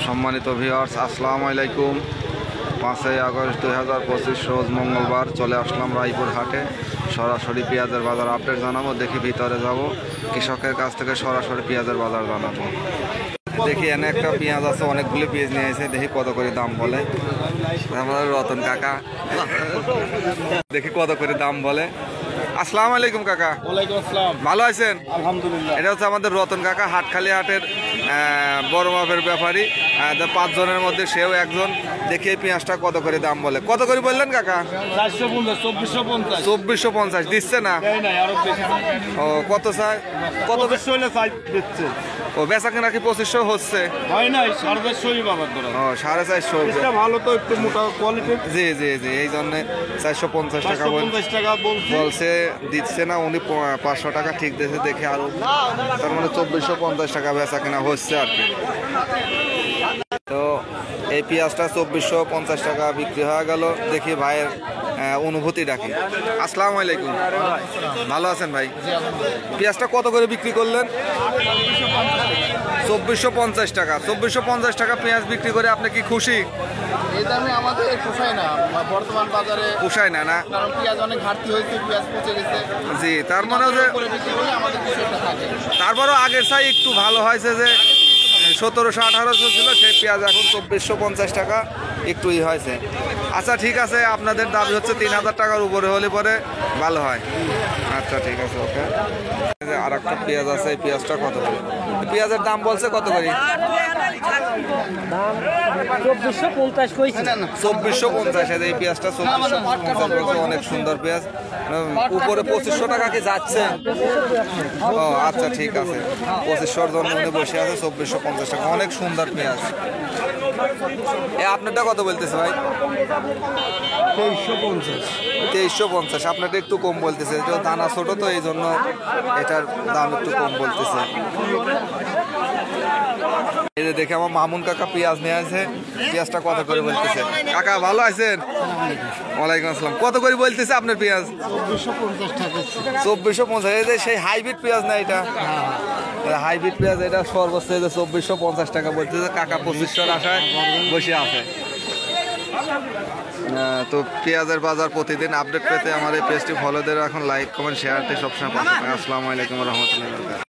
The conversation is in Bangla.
সম্মানিত ভিউয়ার্স, আসসালামু আলাইকুম। 5ই আগস্ট 2025 রোজ মঙ্গলবার চলে আসলাম রায়পুর হাটে। সরাসরি পেঁয়াজের বাজার আপডেট জানাবো। দেখি ভিতরে যাব, কৃষকের কাছ থেকে সরাসরি পেঁয়াজের বাজার জানাবো। দেখি এনে একটা পেঁয়াজ আছে, অনেকগুলো পেঁয়াজ নিয়ে এসে দেখি কত করে দাম বলে। আমাদের রতন কাকা, দেখি কত করে দাম বলে। আসসালামু আলাইকুম কাকা। ওয়ালাইকুম আসসালাম। ভালো আছেন? আলহামদুলিল্লাহ। এটা হচ্ছে আমাদের রতন কাকা, হাটখালি হাটের বড় মাপের ব্যাপারী। 5 জনের মধ্যে সেও একজন। দেখি এই পেঁয়াজটা কত করে দাম বলে। কত করে বললেন কাকা? 450, 2450 দিচ্ছে না? ও কত চাই? কত দিচ্ছে? ও বেচা কেনা কি 2500 হচ্ছে? হয় নাই, 450 বাবার ধরা। ও 450 ভালো তো, একটু মোটা কোয়ালিটির। জি জি জি, এই জন্য 450 টাকা 450 টাকা বলছে, দিচ্ছে না উনি। 500 টাকা ঠিক দিয়েছে দেখে, আরো তার মানে 2450 টাকা বেচা কেনা হচ্ছে আর কি। তো এই পেঁয়াজটা 2450 টাকা বিক্রি হয়ে গেল। দেখি ভাইয়ের অনুভূতি ডাকি। আসসালামু আলাইকুম। ভালো আছেন ভাই? পেঁয়াজটা কত করে বিক্রি করলেন? 2450 টাকা। 2450 টাকা পেঁয়াজ বিক্রি করে আপনি কি খুশি? এই দামে আমাদের পোষায় না বর্তমান বাজারে, পোষায় না, না? কারণ পেঁয়াজ অনেক ঘাটতি হয়েছে, পেঁয়াজ পচে গেছে। জি, তার মানে যে আমাদের বিষয়টা থাকে। তারপরও আগের চাই একটু ভালো হয়েছে, যে 1700-1800 ছিল সেই পেঁয়াজ এখন 2450 টাকা একটু হয়েছে। আচ্ছা ঠিক আছে, আপনাদের দাবি হচ্ছে 3000 টাকার উপরে হলে পরে ভালো হয়। আচ্ছা ঠিক আছে, ওকে। আর একটা পেঁয়াজ আছে, এই পেঁয়াজটা কত করে? পেঁয়াজের দাম বলছে কত করে? 2450। এই পেঁয়াজটা 2450, অনেক সুন্দর পেঁয়াজ। উপরে 2500 টাকা কি যাচ্ছে? ও আচ্ছা ঠিক আছে, 2500 জন্য উনি বসে আছে। 2450 টাকা, অনেক সুন্দর পেঁয়াজ। আপনারটা কত বলতেছে ভাই? 2350। আপনারটা একটু কম বলতেছে, দানা ছোট তো এই জন্য এটার দাম একটু কম বলতেছে। এই যে দেখে আমার মামুন কাকা পেঁয়াজ নিয়ে আছে। পেঁয়াজটা কত করে বলতেছে? কাকা ভালো আছেন? ওয়ালাইকুম আসসালাম। কত করে বলতেছে আপনার পেঁয়াজ? 2450। এই যে সেই হাইব্রিড পেঁয়াজ না এটা? হাইব্রিড পেঁয়াজ, এটা সর্বোচ্চ 2450 টাকা বলতেছে। কাকা 2500 আশায় বসে আছে। তো পেঁয়াজের বাজার প্রতিদিন আপডেট পেতে আমার এই পেজটি ফলো দিয়ে রাখুন। লাইক কমেন্ট শেয়ারটি সবসময় পাশে থাকুন। আসসালামু আলাইকুম রহমতুল্লাহ।